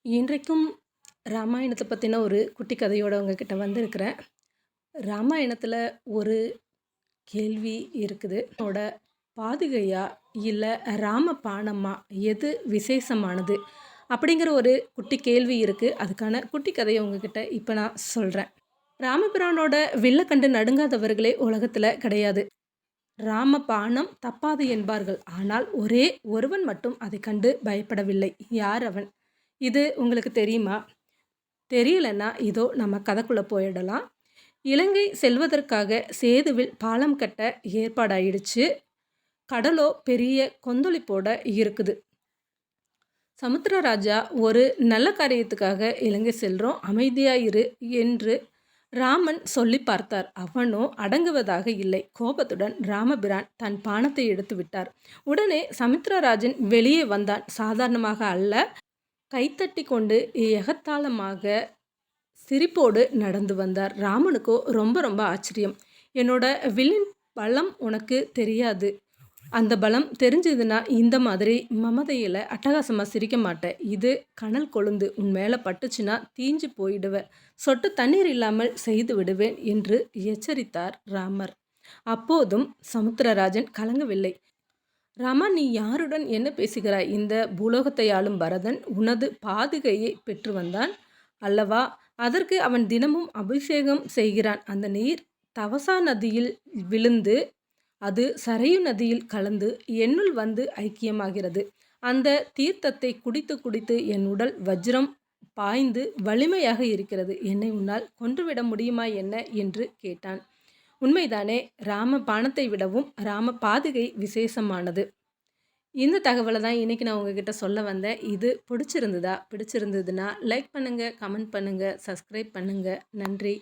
இன்றைக்கும் ராமாயணத்த பத்தின ஒரு குட்டி கதையோட உங்ககிட்ட வந்திருக்கிறேன். ராமாயணத்துல ஒரு கேள்வி இருக்குது. பாதுகையா? இல்ல ராமபாணமா? எது விசேஷமானது? அப்படிங்கிற ஒரு குட்டி கேள்வி இருக்கு. அதுக்கான குட்டி கதைய உங்ககிட்ட இப்ப நான் சொல்றேன். ராமபிரானோட வில்ல கண்டு நடுங்காதவர்களே உலகத்துல கிடையாது. ராமபாணம் தப்பாது என்பார்கள். ஆனால் ஒரே ஒருவன் மட்டும் அதைக் கண்டு பயப்படவில்லை. யார் அவன்? இது உங்களுக்கு தெரியுமா? தெரியலன்னா இதோ நம்ம கதைக்குள்ள போயிடலாம். இலங்கை செல்வதற்காக சேதுவில் பாலம் கட்ட ஏற்பாடாயிடுச்சு. கடலோ பெரிய கொந்தளிப்போட இருக்குது. சமுத்திரராஜா ஒரு நல்ல காரியத்துக்காக இலங்கை செல்றோம், அமைதியா இரு என்று ராமன் சொல்லி பார்த்தார். அவனோ அடங்குவதாக இல்லை. கோபத்துடன் ராமபிரான் தன் பாணத்தை எடுத்து விட்டார். உடனே சமுத்திரராஜன் வெளியே வந்தான். சாதாரணமாக அல்ல, கைத்தட்டி கொண்டு எகத்தாளமாக சிரிப்போடு நடந்து வந்தார். ராமனுக்கோ ரொம்ப ரொம்ப ஆச்சரியம். என்னோட வில்லின் பலம் உனக்கு தெரியாது. அந்த பலம் தெரிஞ்சதுன்னா இந்த மாதிரி மமதையில் அட்டகாசமாக சிரிக்க மாட்டேன். இது கனல் கொழுந்து, உன் மேலே பட்டுச்சுன்னா தீஞ்சு போயிடுவேன். சொட்டு தண்ணீர் இல்லாமல் செய்து விடுவேன் என்று எச்சரித்தார் ராமர். அப்போதும் சமுத்திரராஜன் கலங்கவில்லை. ராமா, நீ யாருடன் என்ன பேசுகிறாய்? இந்த பூலோகத்தை ஆளும் பரதன் உனது பாதுகையை பெற்று வந்தான் அல்லவா? அதற்கு அவன் தினமும் அபிஷேகம் செய்கிறான். அந்த நீர் தவசா நதியில் விழுந்து அது சரையு நதியில் கலந்து என்னுள் வந்து ஐக்கியமாகிறது. அந்த தீர்த்தத்தை குடித்து குடித்து என் உடல் வஜ்ரம் பாய்ந்து வலிமையாக இருக்கிறது. என்னை உன்னால் கொன்றுவிட முடியுமா என்ன என்று கேட்டான். உண்மைதானே? ராம பாணத்தை விடவும் ராம பாதுகை விசேஷமானது. இந்த தகவலை தான் இன்றைக்கி நான் உங்ககிட்ட சொல்ல வந்தேன். இது பிடிச்சிருந்ததுன்னா லைக் பண்ணுங்கள், கமெண்ட் பண்ணுங்கள், சப்ஸ்கிரைப் பண்ணுங்கள். நன்றி.